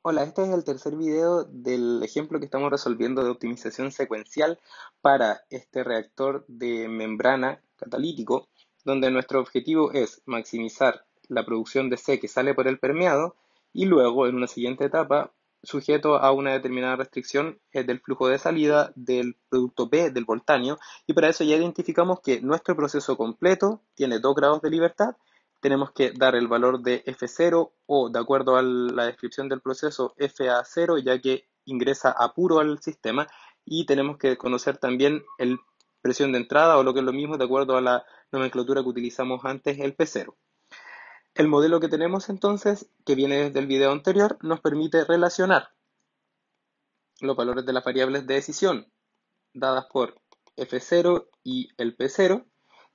Hola, este es el tercer video del ejemplo que estamos resolviendo de optimización secuencial para este reactor de membrana catalítico, donde nuestro objetivo es maximizar la producción de C que sale por el permeado y luego, en una siguiente etapa, sujeto a una determinada restricción del flujo de salida del producto B del voltáneo, y para eso ya identificamos que nuestro proceso completo tiene 2 grados de libertad. Tenemos que dar el valor de F0 o, de acuerdo a la descripción del proceso, FA0, ya que ingresa a puro al sistema, y tenemos que conocer también el presión de entrada, o lo que es lo mismo, de acuerdo a la nomenclatura que utilizamos antes, el P0. El modelo que tenemos entonces, que viene desde el video anterior, nos permite relacionar los valores de las variables de decisión dadas por F0 y el P0,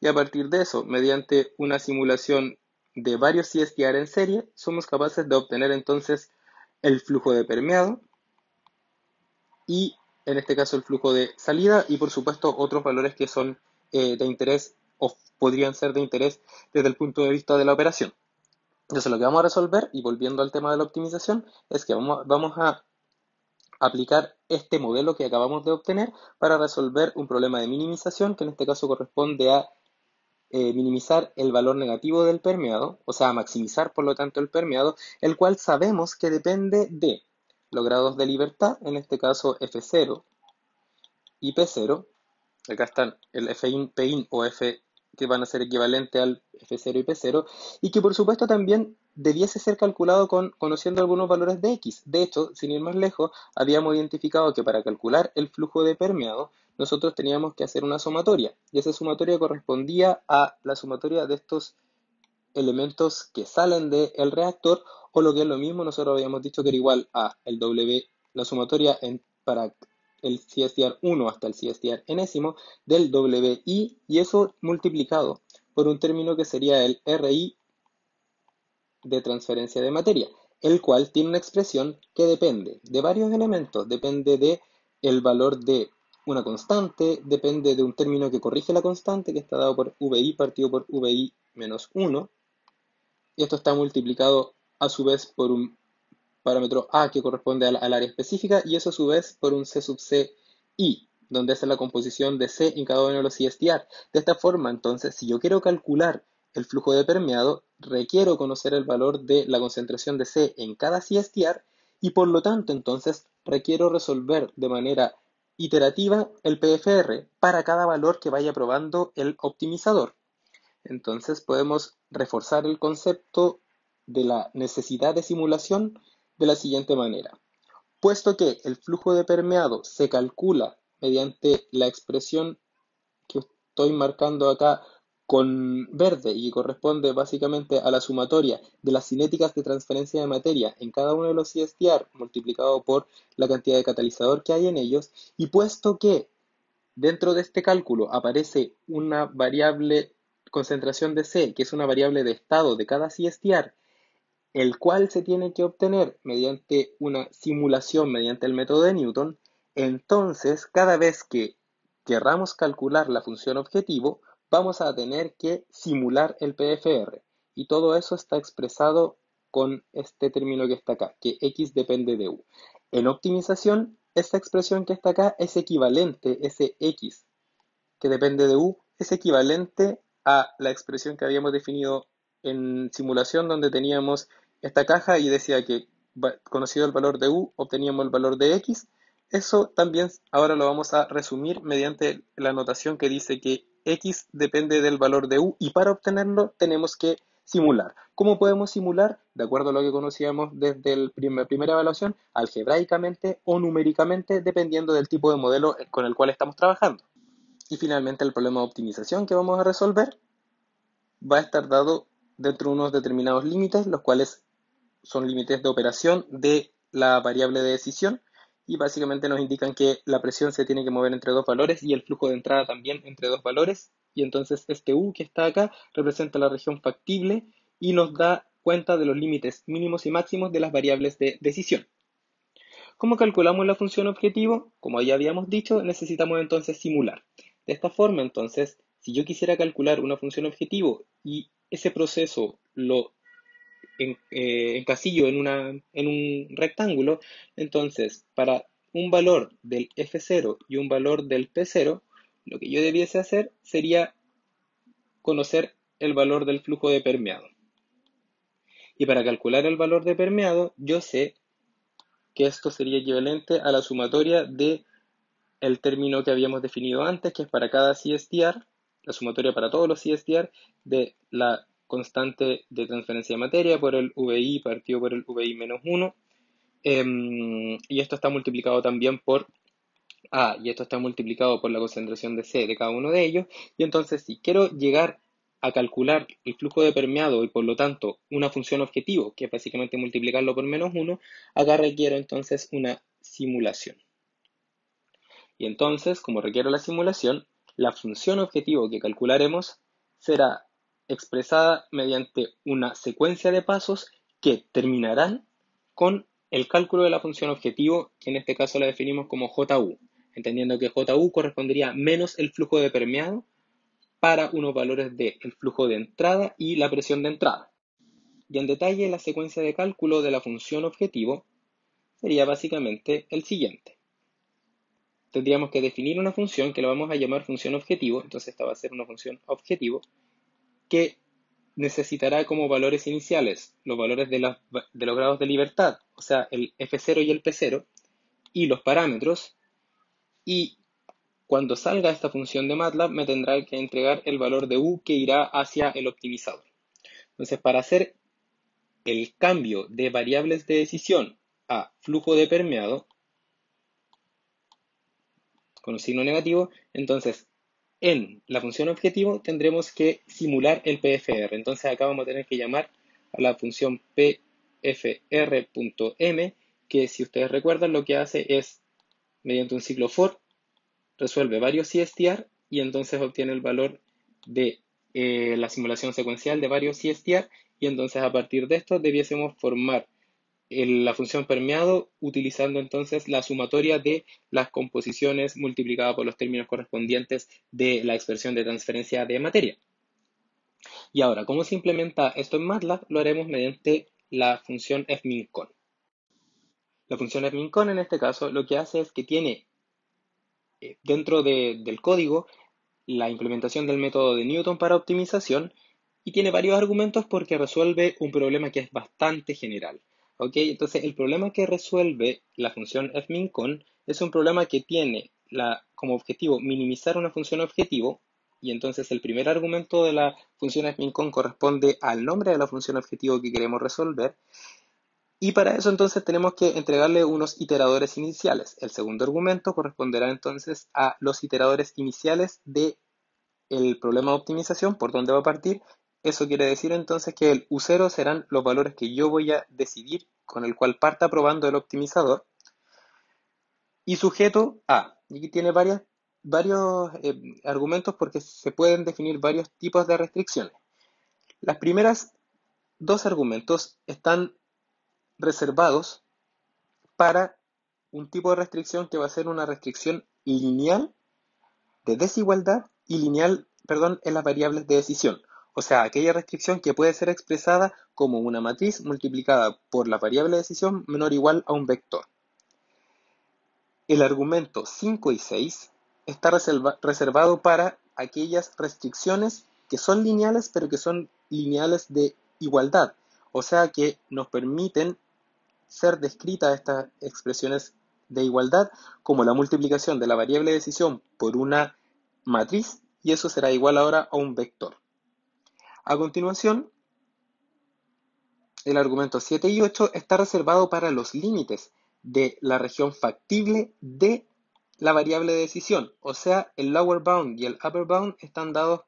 y a partir de eso, mediante una simulación de varios CSTR en serie, somos capaces de obtener entonces el flujo de permeado y, en este caso, el flujo de salida, y por supuesto otros valores que son de interés o podrían ser de interés desde el punto de vista de la operación. Entonces lo que vamos a resolver, y volviendo al tema de la optimización, es que vamos a aplicar este modelo que acabamos de obtener para resolver un problema de minimización, que en este caso corresponde a minimizar el valor negativo del permeado, o sea, maximizar por lo tanto el permeado, el cual sabemos que depende de los grados de libertad, en este caso F0 y P0. Acá están el Fin, Pin o F, que van a ser equivalente al F0 y P0, y que por supuesto también debiese ser calculado conociendo algunos valores de X. De hecho, sin ir más lejos, habíamos identificado que para calcular el flujo de permeado, nosotros teníamos que hacer una sumatoria, y esa sumatoria correspondía a la sumatoria de estos elementos que salen del reactor, o lo que es lo mismo, nosotros habíamos dicho que era igual a el W, la sumatoria para el CSTR 1 hasta el CSTR enésimo del WI, y eso multiplicado por un término que sería el RI de transferencia de materia, el cual tiene una expresión que depende de varios elementos. Depende de el valor de una constante, depende de un término que corrige la constante, que está dado por VI partido por VI menos 1, y esto está multiplicado a su vez por un parámetro A que corresponde al área específica, y eso a su vez por un C sub C I, donde esa es la composición de C en cada uno de los CSTR. De esta forma, entonces, si yo quiero calcular el flujo de permeado, requiero conocer el valor de la concentración de C en cada CSTR, y por lo tanto, entonces, requiero resolver de manera iterativa el PFR para cada valor que vaya probando el optimizador. Entonces podemos reforzar el concepto de la necesidad de simulación de la siguiente manera. Puesto que el flujo de permeado se calcula mediante la expresión que estoy marcando acá con verde, y que corresponde básicamente a la sumatoria de las cinéticas de transferencia de materia en cada uno de los CSTR multiplicado por la cantidad de catalizador que hay en ellos, y puesto que dentro de este cálculo aparece una variable concentración de C, que es una variable de estado de cada CSTR, el cual se tiene que obtener mediante una simulación mediante el método de Newton. Entonces, cada vez que querramos calcular la función objetivo, vamos a tener que simular el PFR. Y todo eso está expresado con este término que está acá, que X depende de U. En optimización, esta expresión que está acá es equivalente, ese X que depende de U, es equivalente a la expresión que habíamos definido en simulación, donde teníamos esta caja y decía que, conocido el valor de U, obteníamos el valor de X. Eso también ahora lo vamos a resumir mediante la notación que dice que X depende del valor de U, y para obtenerlo tenemos que simular. ¿Cómo podemos simular? De acuerdo a lo que conocíamos desde la primera evaluación, algebraicamente o numéricamente, dependiendo del tipo de modelo con el cual estamos trabajando. Y finalmente, el problema de optimización que vamos a resolver va a estar dado dentro de unos determinados límites, los cuales son límites de operación de la variable de decisión, y básicamente nos indican que la presión se tiene que mover entre dos valores y el flujo de entrada también entre dos valores, y entonces este U que está acá representa la región factible y nos da cuenta de los límites mínimos y máximos de las variables de decisión. ¿Cómo calculamos la función objetivo? Como ya habíamos dicho, necesitamos entonces simular. De esta forma, entonces, si yo quisiera calcular una función objetivo y ese proceso lo encasillo en un rectángulo, entonces para un valor del F0 y un valor del P0, lo que yo debiese hacer sería conocer el valor del flujo de permeado. Y para calcular el valor de permeado, yo sé que esto sería equivalente a la sumatoria de el término que habíamos definido antes, que es para cada CSTR, la sumatoria para todos los CSTR de la constante de transferencia de materia por el VI partido por el VI menos 1. Y esto está multiplicado también por A, y esto está multiplicado por la concentración de C de cada uno de ellos. Y entonces, si quiero llegar a calcular el flujo de permeado y por lo tanto una función objetivo, que es básicamente multiplicarlo por menos 1, acá requiero entonces una simulación. Y entonces, como requiero la simulación, la función objetivo que calcularemos será expresada mediante una secuencia de pasos que terminarán con el cálculo de la función objetivo, que en este caso la definimos como JU, entendiendo que JU correspondería menos el flujo de permeado para unos valores de el flujo de entrada y la presión de entrada. Y en detalle, la secuencia de cálculo de la función objetivo sería básicamente el siguiente. Tendríamos que definir una función que la vamos a llamar función objetivo, entonces esta va a ser una función objetivo, que necesitará como valores iniciales los valores de los grados de libertad, o sea, el F0 y el P0, y los parámetros, y cuando salga esta función de MATLAB me tendrá que entregar el valor de U que irá hacia el optimizador. Entonces, para hacer el cambio de variables de decisión a flujo de permeado, con un signo negativo, entonces en la función objetivo tendremos que simular el PFR. Entonces acá vamos a tener que llamar a la función PFR.m, que si ustedes recuerdan lo que hace es, mediante un ciclo for, resuelve varios CSTR y entonces obtiene el valor de la simulación secuencial de varios CSTR, y entonces a partir de esto debiésemos formar la función permeado utilizando entonces la sumatoria de las composiciones multiplicada por los términos correspondientes de la expresión de transferencia de materia. Y ahora, ¿cómo se implementa esto en MATLAB? Lo haremos mediante la función fmincon. La función fmincon en este caso lo que hace es que tiene dentro del código la implementación del método de Newton para optimización, y tiene varios argumentos porque resuelve un problema que es bastante general. ¿Ok? Entonces, el problema que resuelve la función fmincon es un problema que tiene como objetivo minimizar una función objetivo, y entonces el primer argumento de la función fmincon corresponde al nombre de la función objetivo que queremos resolver, y para eso entonces tenemos que entregarle unos iteradores iniciales. El segundo argumento corresponderá entonces a los iteradores iniciales del problema de optimización, por donde va a partir. Eso quiere decir entonces que el U0 serán los valores que yo voy a decidir con el cual parta probando el optimizador. Y sujeto a. Y aquí tiene varios argumentos porque se pueden definir varios tipos de restricciones. Las primeras dos argumentos están reservados para un tipo de restricción que va a ser una restricción lineal de desigualdad y lineal, en las variables de decisión. O sea, aquella restricción que puede ser expresada como una matriz multiplicada por la variable de decisión menor o igual a un vector. El argumento 5 y 6 está reservado para aquellas restricciones que son lineales, pero que son lineales de igualdad. O sea, que nos permiten ser descritas estas expresiones de igualdad como la multiplicación de la variable de decisión por una matriz, y eso será igual ahora a un vector. A continuación, el argumento 7 y 8 está reservado para los límites de la región factible de la variable de decisión. O sea, el lower bound y el upper bound están dados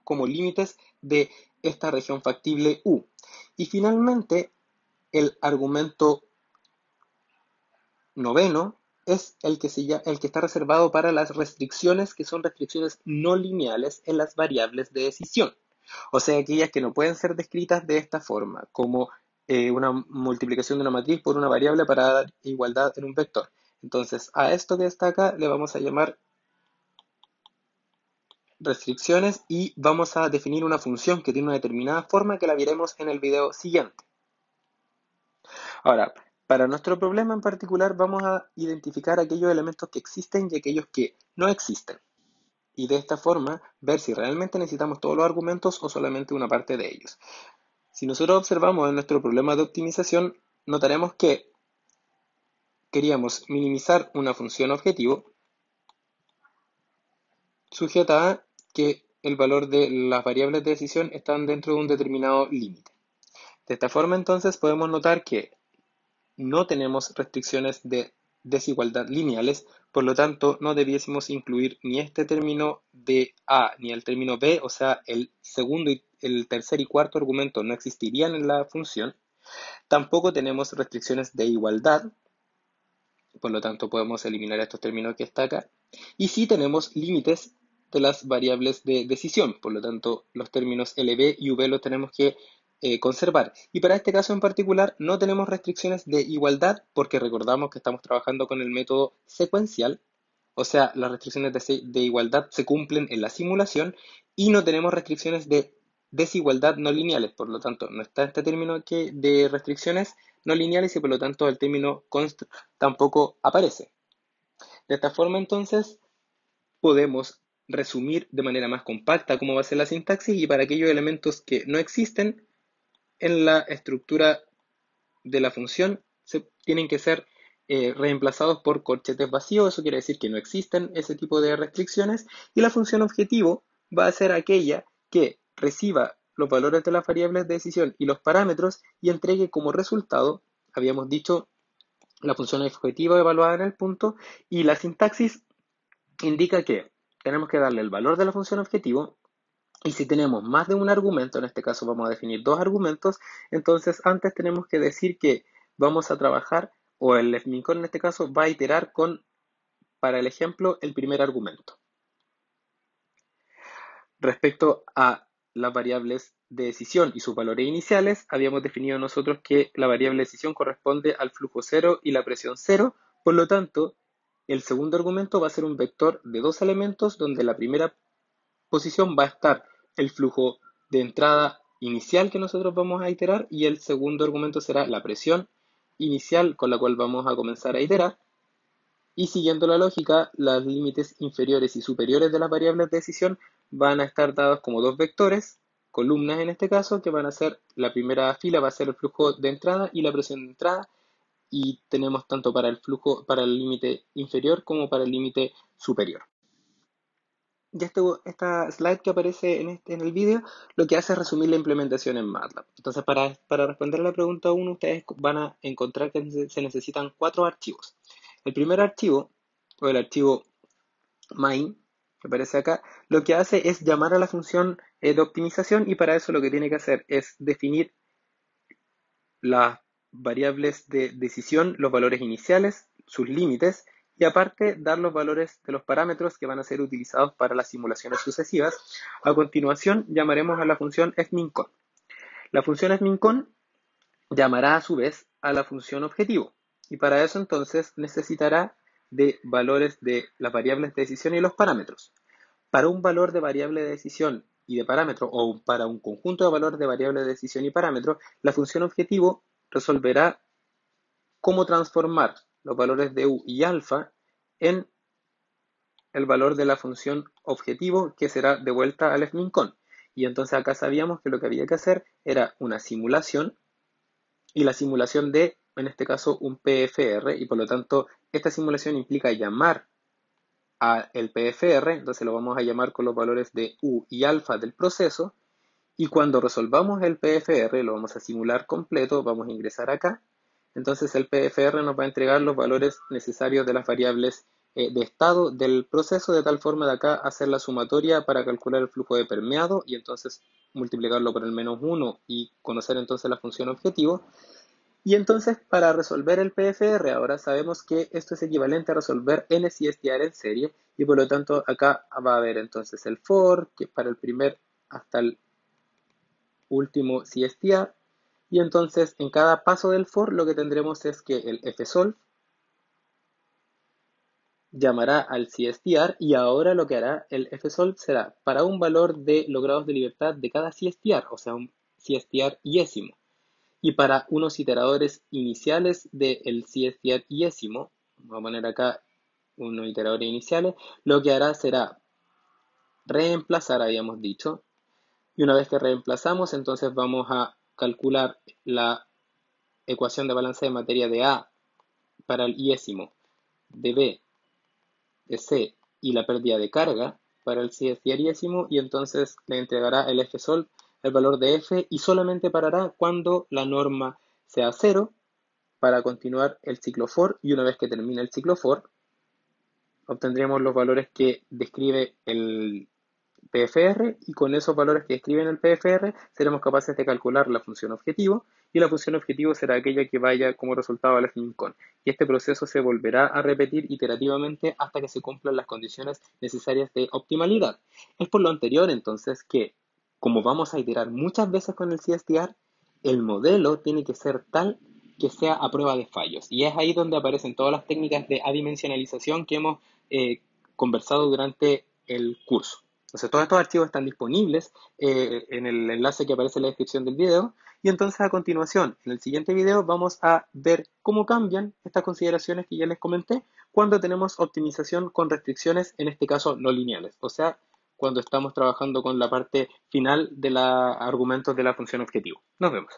como límites de esta región factible U. Y finalmente, el argumento noveno es el que está reservado para las restricciones que son restricciones no lineales en las variables de decisión. O sea, aquellas que no pueden ser descritas de esta forma, como una multiplicación de una matriz por una variable para dar igualdad en un vector. Entonces, a esto que está acá le vamos a llamar restricciones, y vamos a definir una función que tiene una determinada forma que la veremos en el video siguiente. Ahora, para nuestro problema en particular vamos a identificar aquellos elementos que existen y aquellos que no existen. Y de esta forma ver si realmente necesitamos todos los argumentos o solamente una parte de ellos. Si nosotros observamos en nuestro problema de optimización, notaremos que queríamos minimizar una función objetivo sujeta a que el valor de las variables de decisión están dentro de un determinado límite. De esta forma entonces podemos notar que no tenemos restricciones de desigualdad lineales, por lo tanto no debiésemos incluir ni este término de A ni el término B, o sea, el segundo, el tercer y cuarto argumento no existirían en la función. Tampoco tenemos restricciones de igualdad, por lo tanto podemos eliminar estos términos que está acá. Y sí tenemos límites de las variables de decisión, por lo tanto los términos LB y V los tenemos que conservar. Y para este caso en particular no tenemos restricciones de igualdad porque recordamos que estamos trabajando con el método secuencial, o sea, las restricciones de igualdad se cumplen en la simulación y no tenemos restricciones de desigualdad no lineales, por lo tanto no está este término de restricciones no lineales y por lo tanto el término const tampoco aparece. De esta forma entonces podemos resumir de manera más compacta cómo va a ser la sintaxis y para aquellos elementos que no existen en la estructura de la función se tienen que ser reemplazados por corchetes vacíos, eso quiere decir que no existen ese tipo de restricciones y la función objetivo va a ser aquella que reciba los valores de las variables de decisión y los parámetros y entregue como resultado, habíamos dicho, la función objetiva evaluada en el punto y la sintaxis indica que tenemos que darle el valor de la función objetivo y si tenemos más de un argumento, en este caso vamos a definir dos argumentos, entonces antes tenemos que decir que vamos a trabajar, o el fmincon en este caso va a iterar con, para el ejemplo, el primer argumento. Respecto a las variables de decisión y sus valores iniciales, habíamos definido nosotros que la variable de decisión corresponde al flujo cero y la presión cero, por lo tanto, el segundo argumento va a ser un vector de dos elementos donde la primera posición va a estar el flujo de entrada inicial que nosotros vamos a iterar y el segundo argumento será la presión inicial con la cual vamos a comenzar a iterar. Y siguiendo la lógica, los límites inferiores y superiores de las variables de decisión van a estar dados como dos vectores, columnas en este caso, que van a ser, la primera fila va a ser el flujo de entrada y la presión de entrada, y tenemos tanto para el flujo, para el límite inferior como para el límite superior. Ya esta slide que aparece en el vídeo lo que hace es resumir la implementación en MATLAB. Entonces, para responder a la pregunta 1, ustedes van a encontrar que se necesitan 4 archivos. El primer archivo, o el archivo main, que aparece acá, lo que hace es llamar a la función de optimización y para eso lo que tiene que hacer es definir las variables de decisión, los valores iniciales, sus límites, y aparte dar los valores de los parámetros que van a ser utilizados para las simulaciones sucesivas. A continuación llamaremos a la función fmincon. La función fmincon llamará a su vez a la función objetivo, y para eso entonces necesitará de valores de las variables de decisión y los parámetros. Para un valor de variable de decisión y de parámetro, o para un conjunto de valores de variable de decisión y parámetro, la función objetivo resolverá cómo transformar los valores de u y alfa en el valor de la función objetivo que será devuelta al fmincon. Y entonces acá sabíamos que lo que había que hacer era una simulación y la simulación de, en este caso, un PFR y por lo tanto esta simulación implica llamar a el PFR, entonces lo vamos a llamar con los valores de u y alfa del proceso y cuando resolvamos el PFR, lo vamos a simular completo, vamos a ingresar acá. Entonces el PFR nos va a entregar los valores necesarios de las variables de estado del proceso, de tal forma de acá hacer la sumatoria para calcular el flujo de permeado y entonces multiplicarlo por el -1 y conocer entonces la función objetivo. Y entonces para resolver el PFR ahora sabemos que esto es equivalente a resolver n CSTR en serie y por lo tanto acá va a haber entonces el for, que para el primer hasta el último CSTR, y entonces en cada paso del for lo que tendremos es que el fsolve llamará al CSTR y ahora lo que hará el fsolve será para un valor de los grados de libertad de cada CSTR, o sea un CSTR yésimo. Y para unos iteradores iniciales del CSTR iésimo, vamos a poner acá unos iteradores iniciales, lo que hará será reemplazar, habíamos dicho, y una vez que reemplazamos, entonces vamos a calcular la ecuación de balance de materia de A para el iésimo, de B, de C y la pérdida de carga para el diariésimo, y entonces le entregará el F-sol el valor de F y solamente parará cuando la norma sea cero para continuar el ciclo for, y una vez que termine el ciclo for obtendremos los valores que describe el PFR, y con esos valores que describen el PFR seremos capaces de calcular la función objetivo, y la función objetivo será aquella que vaya como resultado al FMINCON. Y este proceso se volverá a repetir iterativamente hasta que se cumplan las condiciones necesarias de optimalidad. Es por lo anterior entonces que, como vamos a iterar muchas veces con el CSTR, el modelo tiene que ser tal que sea a prueba de fallos. Y es ahí donde aparecen todas las técnicas de adimensionalización que hemos conversado durante el curso. Entonces, todos estos archivos están disponibles en el enlace que aparece en la descripción del video. Y entonces, a continuación, en el siguiente video, vamos a ver cómo cambian estas consideraciones que ya les comenté cuando tenemos optimización con restricciones, en este caso no lineales. O sea, cuando estamos trabajando con la parte final de los argumentos de la función objetivo. Nos vemos.